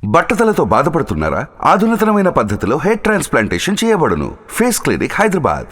బట్టతలతో బాధపడుతున్నారా? ఆధునితనమైన పద్ధతిలో hair transplantation చేయబడును. Face clinic, Hyderabad.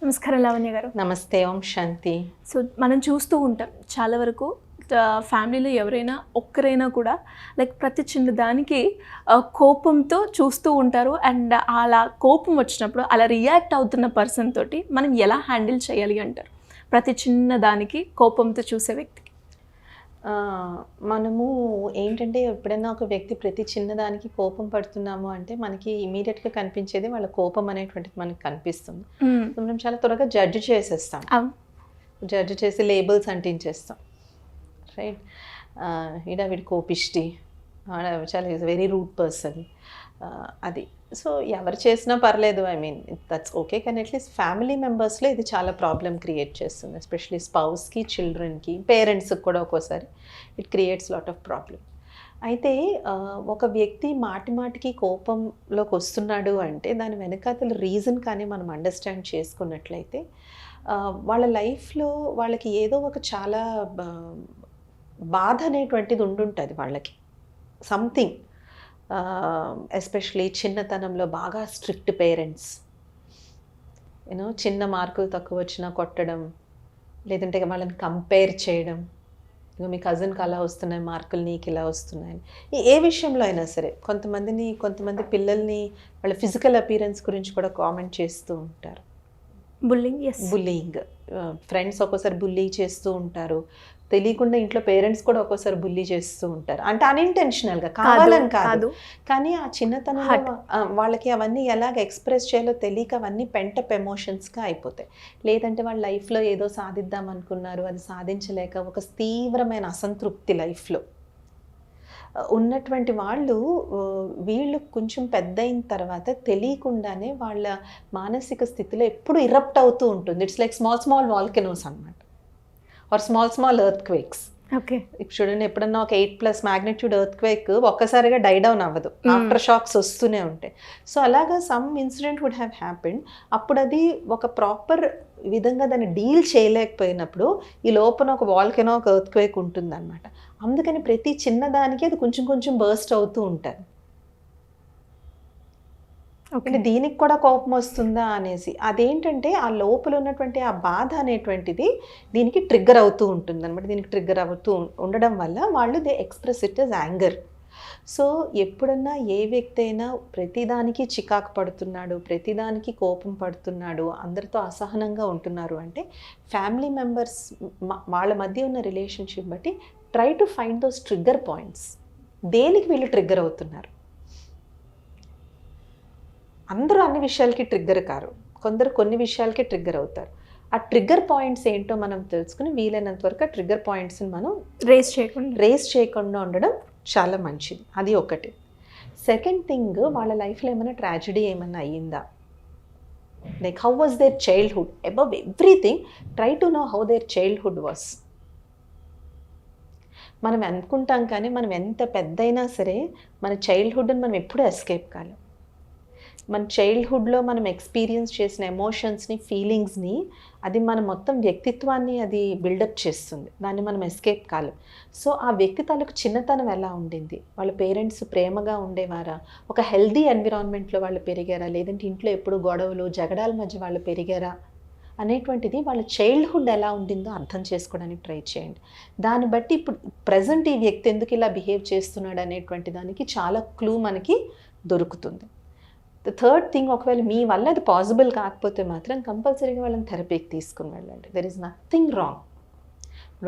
నమస్కారం లావణ్య గారు. నమస్తే, ఓం శాంతి. సో మనం చూస్తూ ఉంటాం చాలా వరకు ఫ్యామిలీలో ఎవరైనా ఒక్కరైనా కూడా లైక్ ప్రతి చిన్న దానికి కోపంతో చూస్తూ ఉంటారు. అండ్ అలా కోపం వచ్చినప్పుడు అలా రియాక్ట్ అవుతున్న పర్సన్ తోటి మనం ఎలా హ్యాండిల్ చేయాలి అంటారు? ప్రతి చిన్న దానికి కోపంతో చూసే వ్యక్తికి మనము ఏంటంటే ఎప్పుడైనా ఒక వ్యక్తి ప్రతి చిన్నదానికి కోపం పడుతున్నాము అంటే మనకి ఇమీడియట్గా కనిపించేది వాళ్ళ కోపం అనేటువంటిది మనకు కనిపిస్తుంది. మనం చాలా త్వరగా జడ్జ్ చేసేస్తాం, జడ్జ్ చేసి లేబుల్స్ అంటించేస్తాం. రైట్, వీడి కోపిష్టి, చాలా ఈజ్ వెరీ రూడ్ పర్సన్, అది. సో ఎవరు చేసినా పర్లేదు, ఐ మీన్ దట్స్ ఓకే. కానీ అట్లీస్ట్ ఫ్యామిలీ మెంబర్స్లో ఇది చాలా ప్రాబ్లం క్రియేట్ చేస్తుంది, ఎస్పెషలీ స్పౌస్కి, చిల్డ్రన్కి, పేరెంట్స్కి కూడా ఒక్కోసారి it creates lot of problem. అయితే ఒక వ్యక్తి మాటికి కోపంలోకి వస్తున్నాడు అంటే దాని వెనకాతల రీజన్ కానీ మనం అండర్స్టాండ్ చేసుకున్నట్లయితే వాళ్ళ లైఫ్లో వాళ్ళకి ఏదో ఒక చాలా బాధ అనేటువంటిది ఉండుంటుంది వాళ్ళకి, సంథింగ్. ఎస్పెషలీ చిన్నతనంలో బాగా స్ట్రిక్ట్ పేరెంట్స్, చిన్న మార్కులు తక్కువ వచ్చినా కొట్టడం, లేదంటే వాళ్ళని కంపేర్ చేయడం, మీ కజిన్కి అలా వస్తున్నాయి మార్కులు, నీకు ఇలా వస్తున్నాయని. ఏ విషయంలో అయినా సరే కొంతమంది పిల్లల్ని వాళ్ళ ఫిజికల్ అపీరెన్స్ గురించి కూడా కామెంట్ చేస్తూ ఉంటారు. బుల్లింగ్, ఫ్రెండ్స్ ఒక్కోసారి బుల్లీ చేస్తూ ఉంటారు, తెలియకుండా ఇంట్లో పేరెంట్స్ కూడా ఒక్కోసారి బుల్లీ చేస్తూ ఉంటారు. అంటే అన్ఇంటెన్షనల్గా, కావాలని కాదు, కానీ ఆ చిన్నతనంలో వాళ్ళకి అవన్నీ ఎలాగ ఎక్స్ప్రెస్ చేయాలో తెలియక అవన్నీ పెంటప్ ఎమోషన్స్గా అయిపోతాయి. లేదంటే వాళ్ళ లైఫ్లో ఏదో సాధిద్దాం అనుకున్నారు, అది సాధించలేక ఒక తీవ్రమైన అసంతృప్తి లైఫ్లో ఉన్నటువంటి వీళ్ళు కొంచెం పెద్ద అయిన తర్వాత తెలియకుండానే వాళ్ళ మానసిక స్థితిలో ఎప్పుడు ఇరప్ట్ అవుతూ ఉంటుంది. ఇట్స్ లైక్ స్మాల్ వాల్కెనోస్ అన్నమాట, or small earthquakes. Okay, ఇప్పుడు చూడండి, ఎప్పుడన్నా ఒక 8+ మ్యాగ్నిట్యూడ్ ఎర్త్ క్వేక్ ఒక్కసారిగా డై డౌన్ అవ్వదు, ఆఫ్టర్ షాక్స్ వస్తూనే ఉంటాయి. సో అలాగా some incident would have happened. అప్పుడు అది ఒక ప్రాపర్ విధంగా దాన్ని డీల్ చేయలేకపోయినప్పుడు ఈ లోపల ఒక వాల్కెనో, ఒక ఎర్త్ క్వేక్ ఉంటుంది అనమాట. అందుకని ప్రతి చిన్నదానికి అది కొంచెం బర్స్ట్ అవుతూ ఉంటుంది. అంటే దీనికి కూడా కోపం వస్తుందా అనేసి, అదేంటంటే ఆ లోపల ఉన్నటువంటి ఆ బాధ అనేటువంటిది దీనికి ట్రిగ్గర్ అవుతూ ఉంటుంది అనమాట. దీనికి ట్రిగ్గర్ అవుతూ ఉండడం వల్ల వాళ్ళు they express it as anger. So ఎప్పుడన్నా ఏ వ్యక్తి అయినా ప్రతిదానికి చికాకు పడుతున్నాడు, ప్రతిదానికి కోపం పడుతున్నాడు, అందరితో అసహనంగా ఉంటున్నారు అంటే ఫ్యామిలీ మెంబర్స్ వాళ్ళ మధ్య ఉన్న రిలేషన్షిప్ బట్టి try to find those trigger points. దేనికి వీళ్ళు ట్రిగ్గర్ అవుతున్నారు? అందరూ అన్ని విషయాలకి ట్రిగ్గర్ కారు, కొందరు కొన్ని విషయాలకి ట్రిగ్గర్ అవుతారు. ఆ ట్రిగ్గర్ పాయింట్స్ ఏంటో మనం తెలుసుకుని వీలైనంత వరకు ఆ ట్రిగ్గర్ పాయింట్స్ని మనం రేస్ చేయకుండా ఉండడం చాలా మంచిది. అది ఒకటి. సెకండ్ థింగ్, వాళ్ళ లైఫ్లో ఏమైనా ట్రాజడీ ఏమైనా అయ్యిందా, like how was their childhood. Above everything try to know how their childhood was. మనం అనుకుంటాం కానీ మనం ఎంత పెద్దయినా సరే మన చైల్డ్హుడ్ని మనం ఎప్పుడూ ఎస్కేప్ కాలేం. మన చైల్డ్హుడ్లో మనం ఎక్స్పీరియన్స్ చేసిన ఎమోషన్స్ని, ఫీలింగ్స్ని, అది మన మొత్తం వ్యక్తిత్వాన్ని అది బిల్డప్ చేస్తుంది, దాన్ని మనం ఎస్కేప్ కాలేం. సో ఆ వ్యక్తి తాలూకు చిన్నతనం ఎలా ఉండింది, వాళ్ళ పేరెంట్స్ ప్రేమగా ఉండేవారా, ఒక హెల్దీ ఎన్విరాన్మెంట్లో వాళ్ళు పెరిగారా, లేదంటే ఇంట్లో ఎప్పుడు గొడవలు, జగడాల మధ్య వాళ్ళు పెరిగారా అనేటువంటిది వాళ్ళ చైల్డ్హుడ్ ఎలా ఉండిందో అర్థం చేసుకోవడానికి ట్రై చేయండి. దాన్ని బట్టి ఇప్పుడు ప్రజెంట్ ఈ వ్యక్తి ఎందుకు ఇలా బిహేవ్ చేస్తున్నాడు అనేటువంటి దానికి చాలా క్లూ మనకి దొరుకుతుంది. ద థర్డ్ థింగ్, ఒకవేళ మీ వల్ల అది పాసిబుల్ కాకపోతే మాత్రం కంపల్సరీగా వాళ్ళని థెరపీకి తీసుకుని వెళ్ళండి. There is nothing wrong.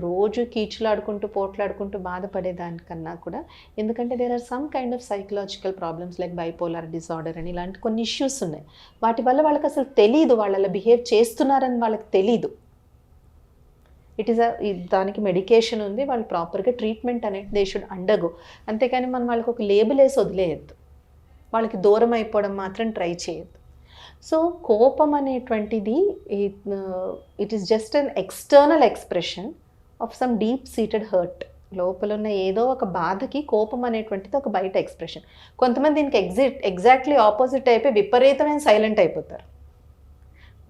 రోజు కీచులాడుకుంటూ పోట్లాడుకుంటూ బాధపడేదానికన్నా కూడా, ఎందుకంటే there are some kind of psychological problems like bipolar disorder అని ఇలాంటి కొన్ని ఇష్యూస్ ఉన్నాయి. వాటి వల్ల వాళ్ళకి అసలు తెలీదు, వాళ్ళు అలా బిహేవ్ చేస్తున్నారని వాళ్ళకి తెలీదు. దానికి మెడికేషన్ ఉంది, వాళ్ళు ప్రాపర్గా ట్రీట్మెంట్ అనేది దే షుడ్ అండర్గో. అంతేకాని మనం వాళ్ళకి ఒక లేబుల్ వేసి వదిలేయద్దు, వాళ్ళకి దూరం అయిపోవడం మాత్రం ట్రై చేయొద్దు. సో కోపం అనేటువంటిది it is just an external expression of some deep seated hurt. లోపల ఉన్న ఏదో ఒక బాధకి కోపం అనేటువంటిది ఒక బయట ఎక్స్ప్రెషన్. కొంతమంది దీనికి ఎగ్జాక్ట్లీ ఆపోజిట్ అయిపోయి విపరీతమైన సైలెంట్ అయిపోతారు.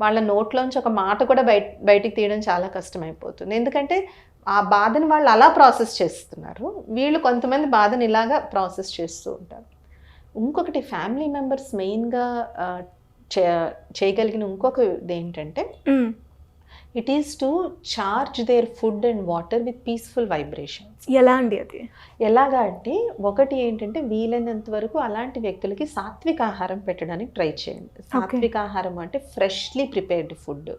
వాళ్ళ నోట్లోంచి ఒక మాట కూడా బయటికి తీయడం చాలా కష్టమైపోతుంది. ఎందుకంటే ఆ బాధని వాళ్ళు అలా ప్రాసెస్ చేస్తున్నారు, వీళ్ళు కొంతమంది బాధని ఇలాగా ప్రాసెస్ చేస్తూ ఉంటారు. ఇంకొకటి ఫ్యామిలీ మెంబర్స్ మెయిన్గా చేయగలిగిన ఇంకొకది ఏంటంటే it is to charge their food and water with peaceful vibrations. ఎలా అండి అది? ఎలాగా అంటే ఒకటి ఏంటంటే వీలైనంత వరకు అలాంటి వ్యక్తులకి సాత్విక ఆహారం పెట్టడానికి ట్రై చేయండి. సాత్విక ఆహారం అంటే ఫ్రెష్లీ ప్రిపేర్డ్ ఫుడ్,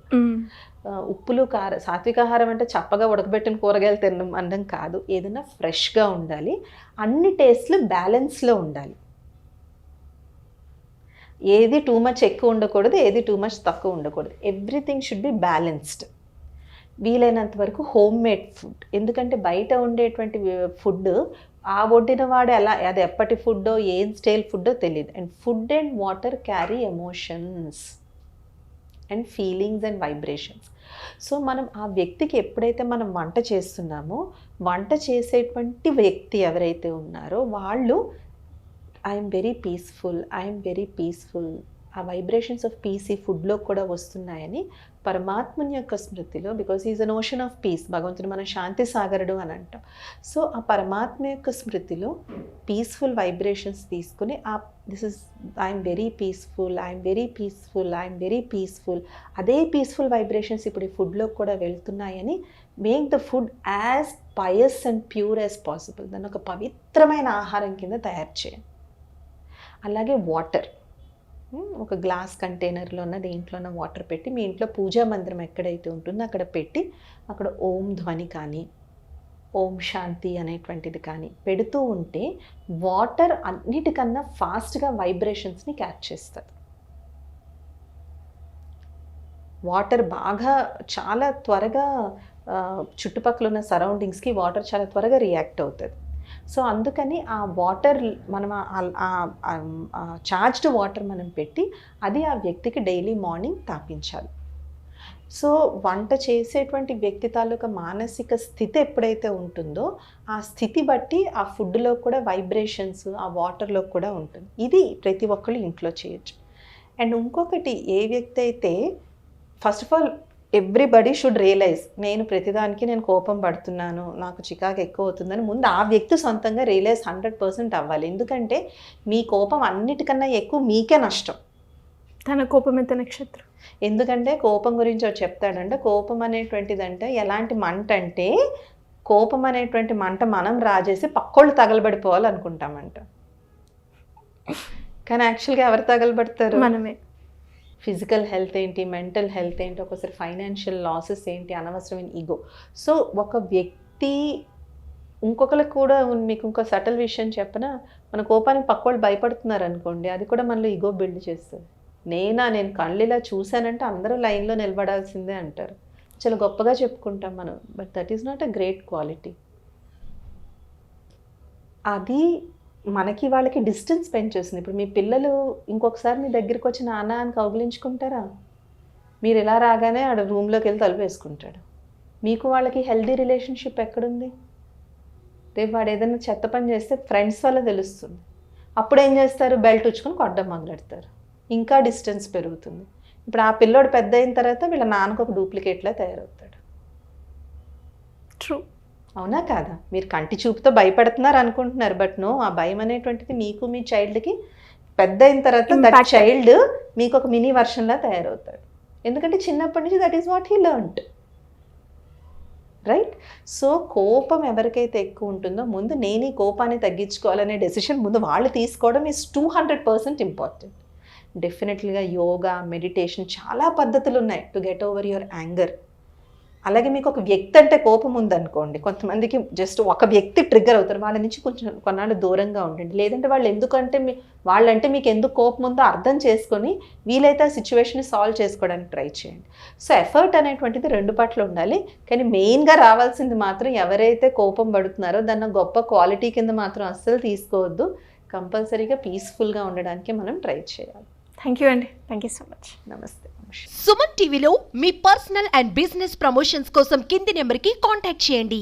ఉప్పులు సాత్విక ఆహారం అంటే చప్పగా ఉడకబెట్టిన కూరగాయలు తినడం అనడం కాదు, ఏదైనా ఫ్రెష్గా ఉండాలి, అన్ని టేస్ట్లు బ్యాలెన్స్లో ఉండాలి. ఏది టూ మచ్ ఎక్కువ ఉండకూడదు, ఏది టూ మచ్ తక్కువ ఉండకూడదు, ఎవ్రీథింగ్ షుడ్ బి బ్యాలెన్స్డ్. వీలైనంత వరకు హోమ్ మేడ్ ఫుడ్, ఎందుకంటే బయట ఉండేటువంటి ఫుడ్ ఆ వండిన వాడు ఎలా, అది ఎప్పటి ఫుడ్డో ఏం స్టైల్ ఫుడ్డో తెలియదు. And food and water carry emotions and feelings and vibrations. So మనం ఆ వ్యక్తికి ఎప్పుడైతే మనం వంట చేస్తున్నామో, వంట చేసేటువంటి వ్యక్తి ఎవరైతే ఉన్నారో వాళ్ళు ఐఎమ్ వెరీ పీస్ఫుల్, ఆ వైబ్రేషన్స్ ఆఫ్ పీస్ ఈ ఫుడ్లో కూడా వస్తున్నాయని పరమాత్మని యొక్క స్మృతిలో, because is an ocean of piece, భగవంతుడు మన శాంతి సాగరుడు అని అంటాం. సో ఆ పరమాత్మ యొక్క స్మృతిలో పీస్ఫుల్ వైబ్రేషన్స్ తీసుకుని this is I am very peaceful, అదే పీస్ఫుల్ వైబ్రేషన్స్ ఇప్పుడు ఈ ఫుడ్లో కూడా వెళ్తున్నాయని make the food as pious and pure as possible. దాన్ని ఒక పవిత్రమైన ఆహారం కింద తయారు చేయండి. అలాగే వాటర్, ఒక గ్లాస్ కంటైనర్లోన దేంట్లోన వాటర్ పెట్టి మీ ఇంట్లో పూజా మందిరం ఎక్కడైతే ఉంటుందో అక్కడ పెట్టి అక్కడ ఓం ధ్వని కానీ ఓం శాంతి అనేటువంటిది కానీ పెడుతూ ఉంటే వాటర్ అన్నిటికన్నా ఫాస్ట్గా వైబ్రేషన్స్ని క్యాచ్ చేస్తుంది. వాటర్ బాగా చాలా త్వరగా చుట్టుపక్కల ఉన్న సరౌండింగ్స్కి వాటర్ చాలా త్వరగా రియాక్ట్ అవుతుంది. సో అందుకని ఆ వాటర్ మనం చార్జ్డ్ వాటర్ మనం పెట్టి అది ఆ వ్యక్తికి డైలీ మార్నింగ్ తాపించాలి. సో వంట చేసేటువంటి వ్యక్తి తాలూకా మానసిక స్థితి ఎప్పుడైతే ఉంటుందో ఆ స్థితి బట్టి ఆ ఫుడ్లో కూడా వైబ్రేషన్స్ ఆ వాటర్లో కూడా ఉంటుంది. ఇది ప్రతి ఒక్కళ్ళు ఇంట్లో చేయొచ్చు. అండ్ ఇంకొకటి, ఏ వ్యక్తి అయితే first of all everybody should realise నేను ప్రతిదానికి నేను కోపం పడుతున్నాను, నాకు చికాకు ఎక్కువ అవుతుందని ముందు ఆ వ్యక్తి సొంతంగా రియలైజ్ 100% అవ్వాలి. ఎందుకంటే మీ కోపం అన్నిటికన్నా ఎక్కువ మీకే నష్టం. తన కోపం ఎంత నక్షత్రం. ఎందుకంటే కోపం గురించి ఒకటి చెప్తాడంటే, కోపం అనేటువంటిదంటే ఎలాంటి మంట అంటే, కోపం అనేటువంటి మంట మనం రాజేసి పక్కోళ్ళు తగలబడిపోవాలనుకుంటామంట. కానీ యాక్చువల్గా ఎవరు తగలబడతారు? మనమే. ఫిజికల్ హెల్త్ ఏంటి, మెంటల్ హెల్త్ ఏంటి, ఒకసారి ఫైనాన్షియల్ లాసెస్ ఏంటి, అనవసరమైన ఈగో. సో ఒక వ్యక్తి ఇంకొకరికి కూడా మీకు ఇంకో సటల్ విషయం చెప్పనా, మన కోపానికి పక్కోళ్ళు భయపడుతున్నారు అనుకోండి, అది కూడా మనలో ఈగో బిల్డ్ చేస్తుంది. నేను కళ్ళు ఇలా చూశానంటే అందరూ లైన్లో నిలబడాల్సిందే అంటారు. చాలా గొప్పగా చెప్పుకుంటాం మనం, but that is not a great quality. అది మనకి వాళ్ళకి డిస్టెన్స్ పెంచేస్తుంది. ఇప్పుడు మీ పిల్లలు ఇంకొకసారి మీ దగ్గరికి వచ్చి నాన్న అని కౌగిలించుకుంటారా? మీరు ఇలా రాగానే ఆడ రూమ్లోకి వెళ్ళి తలుపు వేసుకుంటాడు. మీకు వాళ్ళకి హెల్దీ రిలేషన్షిప్ ఎక్కడుంది? రేపు వాడు ఏదైనా చెత్త పని చేస్తే ఫ్రెండ్స్ వల్ల తెలుస్తుంది. అప్పుడు ఏం చేస్తారు? బెల్ట్ ఉచ్చుకొని కొట్టడం మొదలెడతారు. ఇంకా డిస్టెన్స్ పెరుగుతుంది. ఇప్పుడు ఆ పిల్లోడు పెద్ద అయిన తర్వాత వీళ్ళ నాన్నకు ఒక డూప్లికేట్లా తయారవుతాడు. ట్రూ. అవునా కాదా? మీరు కంటి చూపుతో భయపడుతున్నారు అనుకుంటున్నారు, బట్ నో, ఆ భయం అనేటువంటిది మీకు మీ చైల్డ్కి పెద్ద అయిన తర్వాత దట్ చైల్డ్ మీకు ఒక మినీ వర్షన్లా తయారవుతాడు. ఎందుకంటే చిన్నప్పటి నుంచి that is what he learned, right? So కోపం ఎవరికైతే ఎక్కువ ఉంటుందో ముందు నేను ఈ కోపాన్ని తగ్గించుకోవాలనే డెసిషన్ ముందు వాళ్ళు తీసుకోవడం ఈజ్ 200% ఇంపార్టెంట్. డెఫినెట్లీగా యోగా, మెడిటేషన్ చాలా పద్ధతులు ఉన్నాయి to get over your anger. అలాగే మీకు ఒక వ్యక్తి అంటే కోపం ఉందనుకోండి, కొంతమందికి జస్ట్ ఒక వ్యక్తి ట్రిగ్గర్ అవుతారు, వాళ్ళ నుంచి కొంచెం కొన్నాళ్ళు దూరంగా ఉండండి. లేదంటే వాళ్ళు ఎందుకంటే వాళ్ళంటే మీకు ఎందుకు కోపం ఉందో అర్థం చేసుకొని వీలైతే ఆ సిచ్యువేషన్ని సాల్వ్ చేసుకోవడానికి ట్రై చేయండి. సో ఎఫర్ట్ అనేటువంటిది రెండు పట్ల ఉండాలి. కానీ మెయిన్గా రావాల్సింది మాత్రం ఎవరైతే కోపం పడుతున్నారో దాన్ని గొప్ప క్వాలిటీ కింద మాత్రం అస్సలు తీసుకోవద్దు. కంపల్సరీగా పీస్ఫుల్గా ఉండడానికి మనం ట్రై చేయాలి. థ్యాంక్ యూ అండి. Thank you so much. నమస్తే. సుమన్ టీవీలో మీ పర్సనల్ అండ్ బిజినెస్ ప్రమోషన్స్ కోసం కింది నెంబర్కి కాంటాక్ట్ చేయండి.